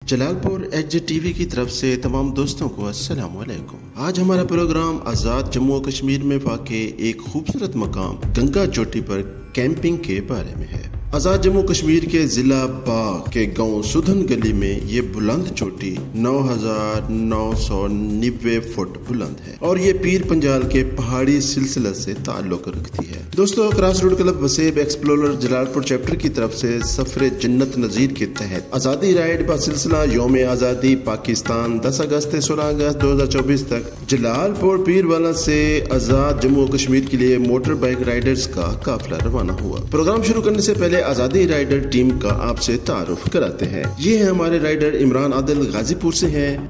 Jalalpur HJTV की तरफ से तमाम दोस्तों को अस्सलाम वालेकुम। आज हमारा प्रोग्राम आज़ाद जम्मू और कश्मीर में वाक़े एक खूबसूरत मकाम गंगा चोटी पर कैंपिंग के बारे में है। आज़ाद जम्मू कश्मीर के जिला बाग के गांव सुधन गली में ये बुलंद चोटी 9,990 फुट बुलंद है और ये पीर पंजाल के पहाड़ी सिलसिला से ताल्लुक रखती है। दोस्तों, क्रॉस रोड क्लब वसेब एक्सप्लोरर जलालपुर चैप्टर की तरफ से सफरे जन्नत नजीर के तहत आज़ादी राइड बा सिलसिला यौम आज़ादी पाकिस्तान 10 अगस्त से 16 अगस्त 2024 तक जलालपुर पीरवाला से आज़ाद जम्मू और कश्मीर के लिए मोटर बाइक राइडर्स का काफिला रवाना हुआ। प्रोग्राम शुरू करने से पहले आज़ादी राइडर टीम का आपसे तारुफ कराते हैं। ये है हमारे राइडर इमरान आदिल गाजीपुर से हैं।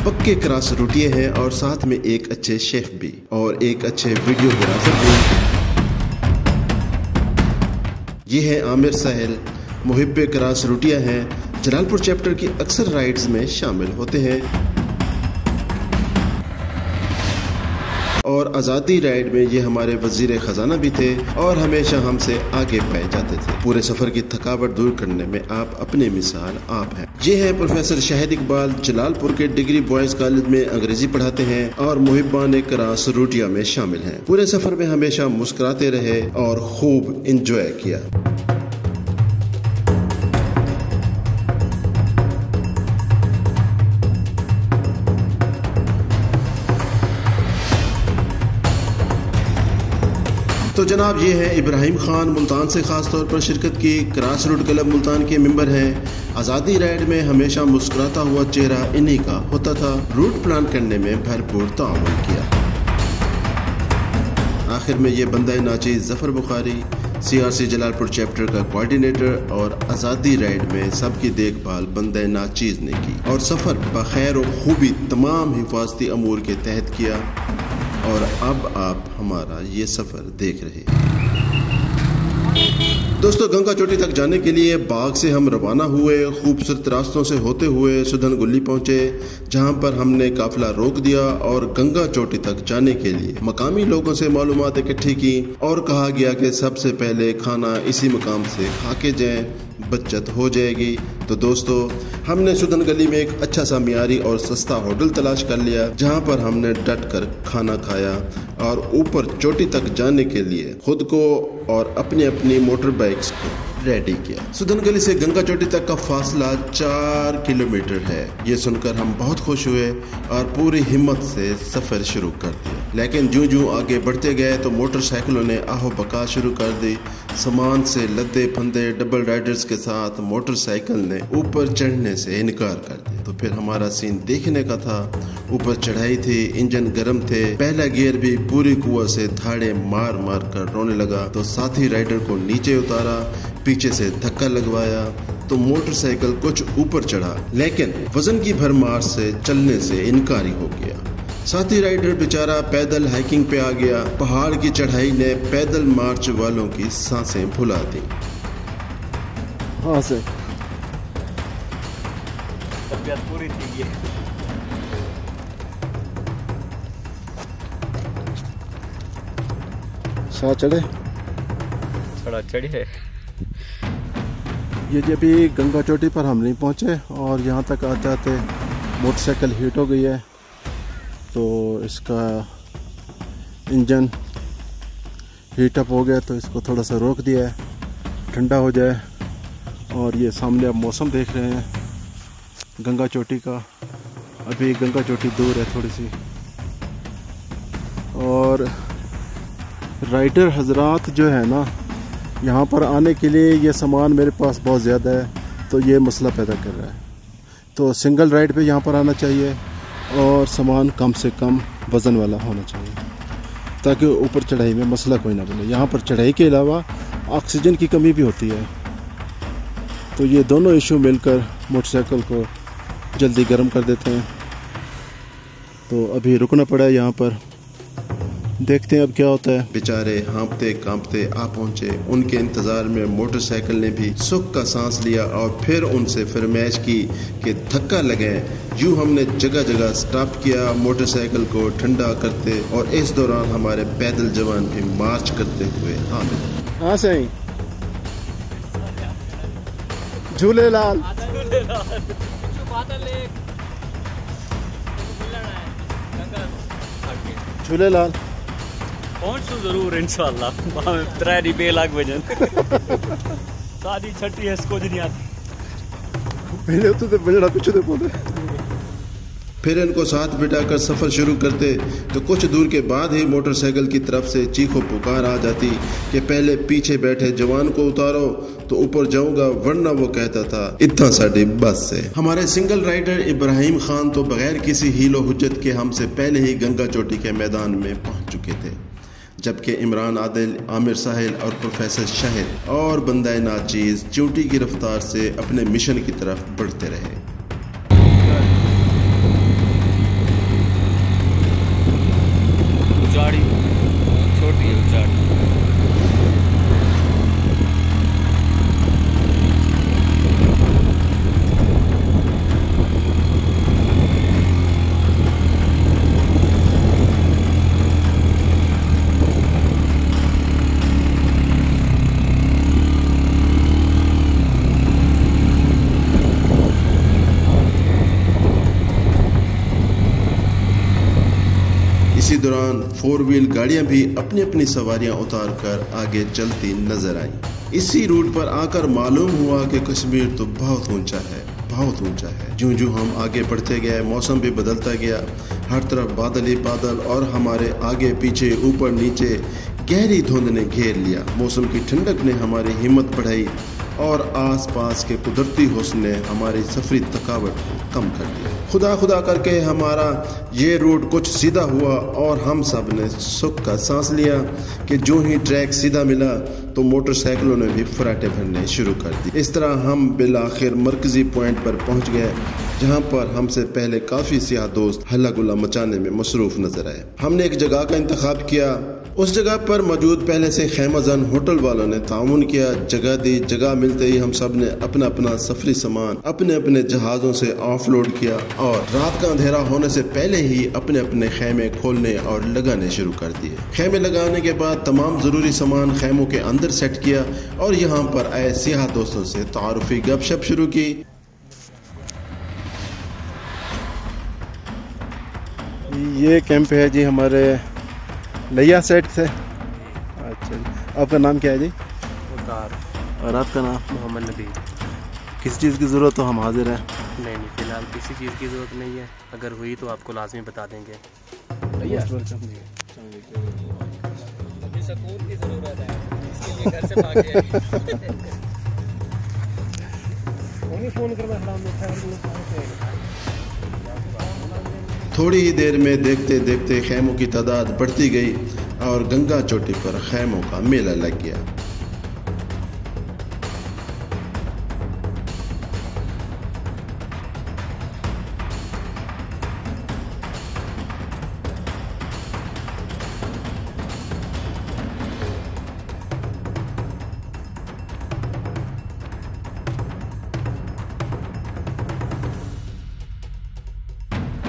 पक्के क्रॉस रूटिये हैं और साथ में एक अच्छे शेफ भी और एक अच्छे वीडियोग्राफर भी। ये है आमिर साहिल, मुहिब्बे क्रॉस रूटिया हैं, जलालपुर चैप्टर की अक्सर राइड्स में शामिल होते हैं और आज़ादी राइड में ये हमारे वजीर खजाना भी थे और हमेशा हमसे आगे पाए जाते थे। पूरे सफर की थकावट दूर करने में आप अपनी मिसाल आप हैं। ये है प्रोफेसर शाहिद इकबाल, जलालपुर के डिग्री बॉयज कॉलेज में अंग्रेजी पढ़ाते हैं और मुहिब्बान क्रॉस रूटिया में शामिल हैं। पूरे सफर में हमेशा मुस्कुराते रहे और खूब इंजॉय किया। तो जनाब, ये है इब्राहिम खान, मुल्तान से खास तौर पर शिरकत की, क्रॉस रोड क्लब मुल्तान के मेंबर हैं। आज़ादी राइड में हमेशा मुस्कुराता हुआ चेहरा इन्हीं का होता था। रूट प्लान करने में भरपूर ताउन किया। आखिर में ये बंदा नाचीज़ जफर बुखारी, CRC जलालपुर चैप्टर का कोऑर्डिनेटर और आज़ादी राइड में सबकी देखभाल बंदा नाचीज़ ने की और सफ़र बखैर और खूबी तमाम हिफाजती अमूर के तहत किया। और अब आप हमारा ये सफर देख रहे हैं। दोस्तों, गंगा चोटी तक जाने के लिए बाग से हम रवाना हुए। खूबसूरत रास्तों से होते हुए सुधन गुल्ली पहुंचे, जहां पर हमने काफिला रोक दिया और गंगा चोटी तक जाने के लिए मकामी लोगों से मालूमात इकट्ठी की और कहा गया कि सबसे पहले खाना इसी मकाम से खा के जाएं, बचत हो जाएगी। तो दोस्तों, हमने सुधन गली में एक अच्छा सा मियारी और सस्ता होटल तलाश कर लिया, जहां पर हमने डट कर खाना खाया और ऊपर चोटी तक जाने के लिए खुद को और अपनी अपनी मोटर बाइक्स को रेडी किया। सुधन गली से गंगा चोटी तक का फासला 4 किलोमीटर है। ये सुनकर हम बहुत खुश हुए और पूरी हिम्मत से सफर शुरू कर दिया। लेकिन जूं जूं आगे बढ़ते गए तो मोटरसाइकिलों ने आहो बका शुरू कर दी। सामान से लदे फंदे डबल राइडर्स के साथ मोटरसाइकिल ने ऊपर चढ़ने से इनकार कर दिया। तो फिर हमारा सीन देखने का था। ऊपर चढ़ाई थी, इंजन गर्म थे, पहला गियर भी पूरी कुआ से धाड़े मार मार कर रोने लगा। तो साथी राइडर को नीचे उतारा, पीछे से धक्का लगवाया तो मोटरसाइकिल कुछ ऊपर चढ़ा, लेकिन वजन की भरमार से चलने से इनकारी हो गया। साथी राइडर बेचारा पैदल हाइकिंग पे आ गया। पहाड़ की चढ़ाई ने पैदल मार्च वालों की सांसें फुला दी। हाँ सर, तबीयत पूरी थी ये। साथ चढ़े थोड़ा चढ़े है। ये जब भी गंगा चोटी पर हम नहीं पहुँचे और यहाँ तक आते आते मोटरसाइकिल हीट हो गई है, तो इसका इंजन हीट अप हो गया, तो इसको थोड़ा सा रोक दिया है ठंडा हो जाए। और ये सामने आप मौसम देख रहे हैं गंगा चोटी का। अभी गंगा चोटी दूर है थोड़ी सी। और राइडर हजरात जो है ना, यहाँ पर आने के लिए ये सामान मेरे पास बहुत ज़्यादा है, तो ये मसला पैदा कर रहा है। तो सिंगल राइड पे यहाँ पर आना चाहिए और सामान कम से कम वज़न वाला होना चाहिए, ताकि ऊपर चढ़ाई में मसला कोई ना बने। यहाँ पर चढ़ाई के अलावा ऑक्सीजन की कमी भी होती है, तो ये दोनों इशू मिलकर मोटरसाइकिल को जल्दी गर्म कर देते हैं। तो अभी रुकना पड़ा है यहाँ पर देखते हैं अब क्या होता है। बेचारे हाँपते कांपते आ पहुंचे। उनके इंतजार में मोटरसाइकिल ने भी सुख का सांस लिया और फिर उनसे फरमाइश की कि धक्का लगे। यूं हमने जगह जगह स्टॉप किया मोटरसाइकिल को ठंडा करते, और इस दौरान हमारे पैदल जवान भी मार्च करते हुए आमिर। हाँ सही झूलेलाल झूलेलाल पहुंच तो जरूर इंशाल्लाह। 3 लाख वजन सादी छठी है इसको नहीं आती। पहले तो बजड़ा पीछे दे बोले। फिर इनको साथ बिठाकर सफर शुरू करते तो कुछ दूर के बाद ही मोटरसाइकिल की तरफ से चीखो पुकार आ जाती कि पहले पीछे बैठे जवान को उतारो तो ऊपर जाऊंगा, वरना वो कहता था इतना साड़ी बस से। हमारे सिंगल राइडर इब्राहिम खान तो बगैर किसी हीलो हुज्जत के हमसे पहले ही गंगा चोटी के मैदान में पहुंच चुके थे, जबकि इमरान आदिल, आमिर साहिल और प्रोफेसर शाहिद और बंदा नाचीज चोटी की रफ्तार से अपने मिशन की तरफ बढ़ते रहे। उचाड़ी छोटी है उचाड़ी। इसी दौरान 4 व्हील गाड़ियां भी अपनी अपनी सवारियां उतार कर आगे चलती नजर आईं। इसी रूट पर आकर मालूम हुआ कि कश्मीर तो बहुत ऊंचा है, बहुत ऊंचा है। ज्यों ज्यों हम आगे बढ़ते गए मौसम भी बदलता गया। हर तरफ बादल ही बादल और हमारे आगे पीछे ऊपर नीचे गहरी धुंध ने घेर लिया। मौसम की ठंडक ने हमारी हिम्मत बढ़ाई और आसपास के कुदरती हुस्न ने हमारी सफरी थकावट को कम कर दिया। खुदा खुदा करके हमारा ये रूट कुछ सीधा हुआ और हम सब ने सुख का सांस लिया कि जो ही ट्रैक सीधा मिला तो मोटरसाइकिलों ने भी फराटे भरने शुरू कर दी। इस तरह हम बिलाखिर मरकजी पॉइंट पर पहुंच गए, जहां पर हमसे पहले काफी सियाह दोस्त हल्ला गुल्ला मचाने में मसरूफ नजर आए। हमने एक जगह का इंतखाब किया। उस जगह पर मौजूद पहले से खैमाजन होटल वालों ने ताउन किया, जगह दी। जगह मिलते ही हम सब ने अपना अपना सफरी सामान अपने अपने जहाजों से ऑफलोड किया और रात का अंधेरा होने से पहले ही अपने अपने खेमे खोलने और लगाने शुरू कर दिए। खेमे लगाने के बाद तमाम जरूरी सामान खेमों के अंदर सेट किया और यहाँ पर आए सियाह दोस्तों से तारुफी गपशप शुरू की। ये कैंप है जी हमारे लिया सेट से। अच्छा जी, आपका नाम क्या है जी? उतार। और आपका नाम? मोहम्मद नबी। किस चीज़ की ज़रूरत हो हम हाजिर हैं। नहीं फिलहाल किसी चीज़ की ज़रूरत नहीं है, अगर हुई तो आपको लाजमी बता देंगे। सुकून की ज़रूरत है, इसके लिए घर से भागे। फोन थोड़ी ही देर में देखते देखते खैमों की तादाद बढ़ती गई और गंगा चोटी पर खैमों का मेला लग गया।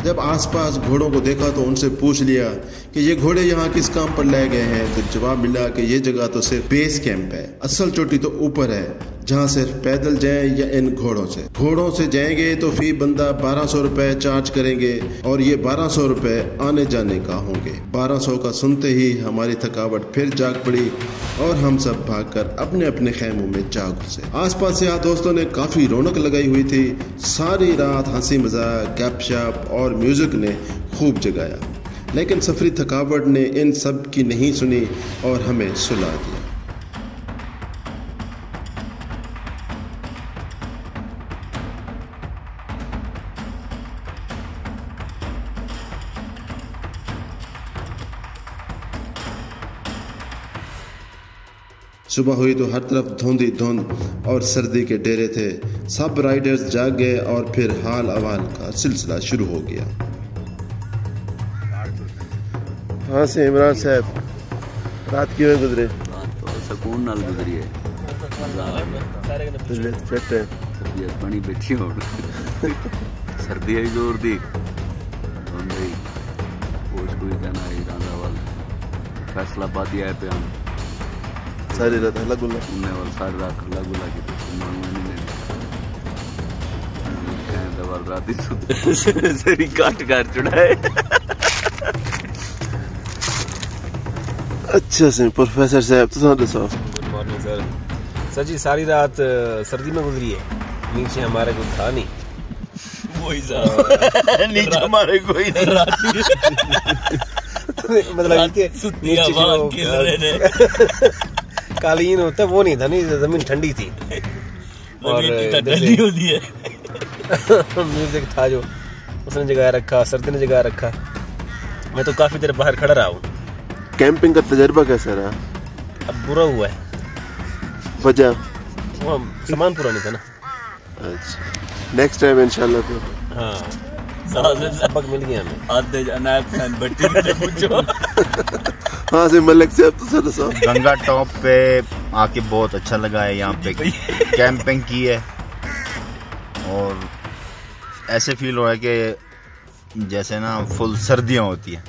जब आसपास घोड़ों को देखा तो उनसे पूछ लिया कि ये घोड़े यहाँ किस काम पर लाए गए हैं, तो जवाब मिला कि ये जगह तो सिर्फ बेस कैंप है, असल चोटी तो ऊपर है जहाँ सिर्फ पैदल जाएं या इन घोड़ों से जाएंगे तो फी बंदा 1200 रुपए चार्ज करेंगे और ये 1200 रुपए आने जाने का होंगे। 1200 का सुनते ही हमारी थकावट फिर जाग पड़ी और हम सब भागकर अपने अपने खैमों में जा घुसे। आसपास से दोस्तों ने काफी रौनक लगाई हुई थी। सारी रात हंसी मजाक गपशप और म्यूजिक ने खूब जगाया, लेकिन सफरी थकावट ने इन सब की नहीं सुनी और हमें सुला दिया। सुबह हुई तो हर तरफ धुंध ही धुंध और सर्दी के डेरे थे। सब राइडर्स जाग गए और फिर हाल अहवाल का सिलसिला शुरू हो गया। हाँ से इमरान साहब, रात किवें गुजरे? रात तो सुकून नाल गुजरी है, तबीयत फिट है, तबीयत बनी बैठी हो सर्दी है जोर दी कुछ कोई कहना है रांदा वाल फैसलाबादी आए पे हम सारी रात हल्ला गुल्ला उन्हें वाल सारी रात हल्ला गुल्ला की तो मानू नहीं कहने तो वाल रात ही सरी काट कर चढ़ाए। अच्छा से प्रोफेसर साहब तो दसो। Good morning sir. सर जी सारी रात सर्दी में गुजरी है, नीचे हमारे कुछ था नहीं, वही नीचे हमारे कोई मतलब कालीन होता वो नहीं था, नहीं जमीन ठंडी थी और म्यूजिक था जो उसने जगह रखा, सर्दी ने जगह रखा। मैं तो काफी देर बाहर खड़ा रहा हूँ। कैंपिंग का तजर्बा कैसा रहा? अब बुरा हुआ है, वजह वो सामान पूरा नहीं था ना। अच्छा नेक्स्ट टाइम इंशाल्लाह फिर। हाँ सबक मिल गया हमें। आधे अनायब खान भट्टी से पूछो। हाँ से मलिक साहब तो सर दसो। गंगा टॉप पे आके बहुत अच्छा लगा है, यहाँ पे कैंपिंग की है और ऐसे फील हो रहा है कि जैसे ना फुल सर्दियाँ होती हैं।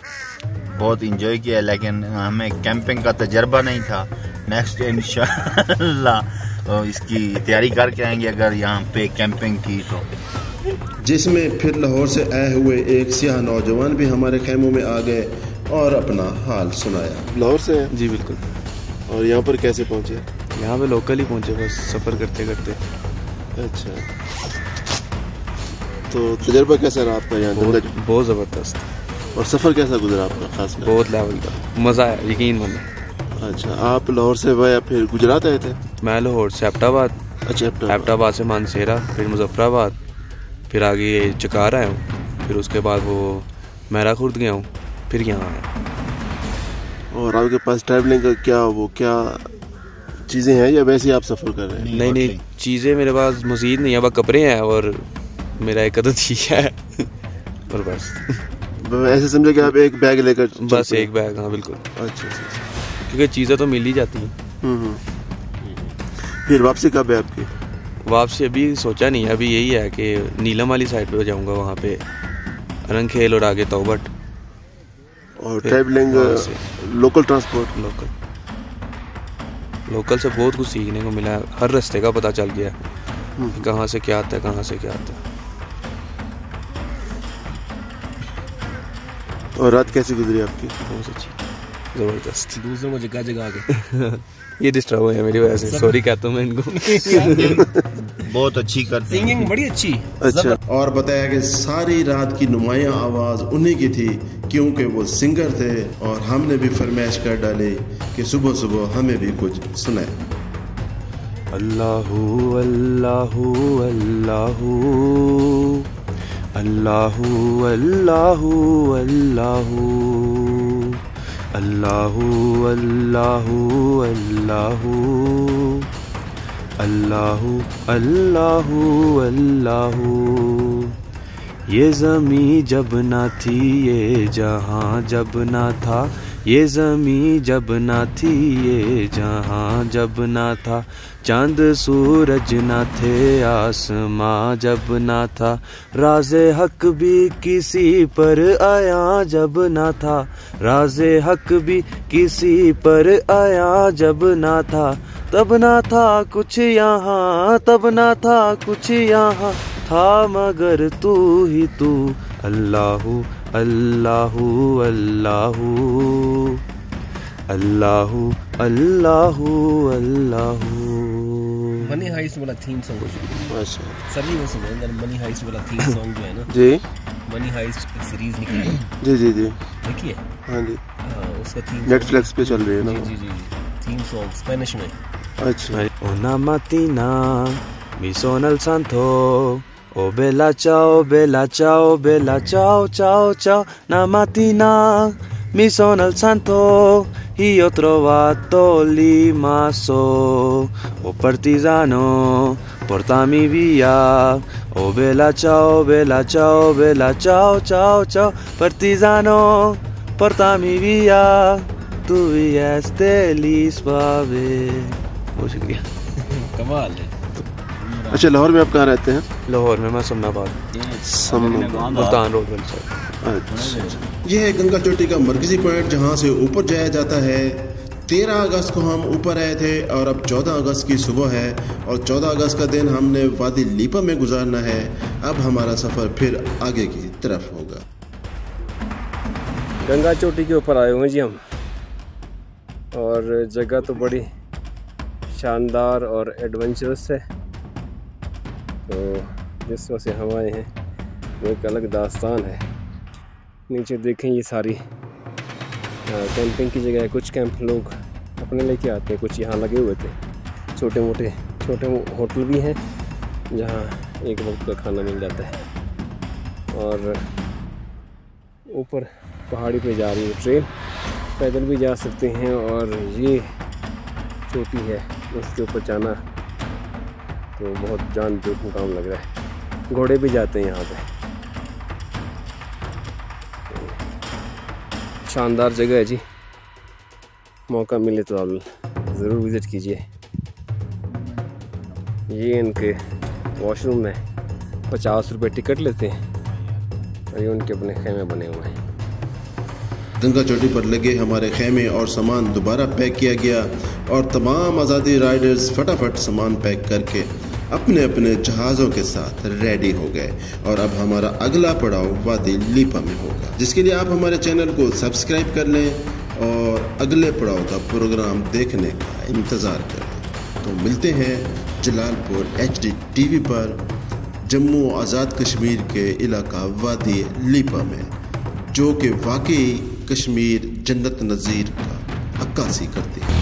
बहुत इंजॉय किया, लेकिन हमें कैंपिंग का तजर्बा नहीं था। नेक्स्ट इंशाल्लाह इसकी तैयारी करके आएंगे अगर यहाँ पे कैंपिंग की तो। जिसमें फिर लाहौर से आए हुए एक सियाह नौजवान भी हमारे खैमों में आ गए और अपना हाल सुनाया। लाहौर से हैं? जी बिल्कुल। और यहाँ पर कैसे पहुँचे? यहाँ पे लोकल ही पहुँचे, बस सफ़र करते करते। अच्छा तो तजर्बा कैसा रहा आपका यहाँ? बहुत ज़बरदस्त। और सफ़र कैसा गुजरा आपका खास? बहुत लेवल का मज़ा आया, यकीन माने। अच्छा आप लाहौर से या फिर गुजरात आए थे? मैं लाहौर से एबटाबाद। अच्छा एबटाबाद से मानसेरा, फिर मुजफ्फराबाद, फिर आगे चकार आया हूँ, फिर उसके बाद वो मेरा खुर्द गया हूँ, फिर यहाँ आया। और आपके पास ट्रैवलिंग का क्या चीज़ें हैं या वैसे ही आप सफ़र कर रहे हैं? नहीं चीज़ें मेरे पास मज़ीद नहीं है, वह कपड़े हैं और मेरा एक अदद ही है और बस। ऐसे समझे कि आप एक बैग लेकर? बस एक बैग, हाँ बिल्कुल। अच्छा क्योंकि चीज़ें तो मिल ही जाती हैं। फिर वापसी कब है आपकी? वापसी अभी सोचा नहीं है, अभी यही है कि नीलम वाली साइड पे जाऊंगा, वहाँ पे रंग खेल और आगे तौबट। और ट्रैवलिंग लोकल ट्रांसपोर्ट? लोकल से बहुत कुछ सीखने को मिला, हर रास्ते का पता चल गया कहाँ से क्या आता है, कहाँ से क्या आता है। और रात कैसी गुजरी आपकी? बहुत अच्छी, ज़बरदस्त। दूसरों को जगह जगह के ये डिस्टर्ब हुए हैं मेरी वजह से, सॉरी कहता हूँ मैं इनको। बहुत अच्छी करते हैं, सिंगिंग बड़ी अच्छी। अच्छा और बताया कि सारी रात की नुमायां आवाज उन्हीं की थी क्योंकि वो सिंगर थे। और हमने भी फरमाइश कर डाली कि सुबह सुबह हमें भी कुछ सुनाए। अल्लाहू अल्लाहू अल्लाहू अल्लाहू अल्लाहू अल्लाहू अल्लाहू अल्लाहू अल्लाहू अल्लाहू अल्लाहू अल्लाहू। ये ज़मी जब ना थी, ये जहाँ जब ना था, ये ज़मी जब ना थी, ये जहाँ जब ना था, चांद सूरज ना थे, आसमां जब ना था, राज़े हक भी किसी पर आया जब ना था, राज़े हक भी किसी पर आया जब ना था, तब ना था कुछ यहाँ, तब ना था कुछ यहाँ, था मगर तू ही तू। अल्लाहू अल्लाहू अल्लाहू अल्लाहू अल्लाहू अल्लाहू। मनी हाइस्ट वाला थीम सॉन्ग सभी वो सुने अंदर। मनी हाइस्ट वाला थीम सॉन्ग जो है ना जी, मनी हाइस्ट एक सीरीज निकली है। जी जी जी देखिए। हाँ जी, उसका थीम नेटफ्लिक्स पे चल रही है ना? जी जी जी थीम सॉन्ग स्पेनिश में। अच्छा। Una mattina mi sono alzato, oh bella ciao, bella ciao, bella ciao, ciao, ciao. Una mattina mi sono alzato, io ho trovato l'Imasso, oh partigiano, portami via. Oh bella ciao, bella ciao, bella ciao, ciao, ciao. Partigiano, portami via, tu vieste l'Isbave। बहुत शुक्रिया। कमाल है। अच्छा, लाहौर में आप कहाँ रहते हैं? लाहौर में मैं समनाबाद, मुल्तान रोड वाली साइड। अच्छा, यह है गंगा चोटी का मरकजी पॉइंट जहां से ऊपर जाया जाता है। 13 अगस्त को हम ऊपर आए थे और अब 14 अगस्त की सुबह है और 14 अगस्त का दिन हमने वादी लीपा में गुजारना है। अब हमारा सफ़र फिर आगे की तरफ होगा। गंगा चोटी के ऊपर आए हुए जी हम, और जगह तो बड़ी शानदार और एडवेंचरस है। तो जिस वजह से हम आए हैं वो एक अलग दास्तान है। नीचे देखें ये सारी कैंपिंग की जगह है। कुछ कैंप लोग अपने लेके आते हैं, कुछ यहाँ लगे हुए थे। छोटे होटल भी हैं जहाँ एक वक्त का खाना मिल जाता है। और ऊपर पहाड़ी पे जा रही है ट्रेन, पैदल भी जा सकते हैं। और ये चोटी है, इसके ऊपर जाना तो बहुत जान जोखिम काम लग रहा है। घोड़े भी जाते हैं यहाँ पे। शानदार जगह है जी, मौका मिले तो आप ज़रूर विज़िट कीजिए। ये इनके वॉशरूम में 50 रुपये टिकट लेते हैं और ये उनके अपने खेमे बने हुए हैं। गंगा चोटी पर लगे हमारे खेमे और सामान दोबारा पैक किया गया और तमाम आज़ादी राइडर्स फटाफट सामान पैक करके अपने अपने जहाज़ों के साथ रेडी हो गए। और अब हमारा अगला पड़ाव वादी लीपा में होगा, जिसके लिए आप हमारे चैनल को सब्सक्राइब कर लें और अगले पड़ाव का प्रोग्राम देखने का इंतज़ार करें। तो मिलते हैं जलालपुर HD TV पर, जम्मू आज़ाद कश्मीर के इलाका वादी लीपा में, जो कि वाकई कश्मीर जन्नत नज़ीर का अक्कासी करती है।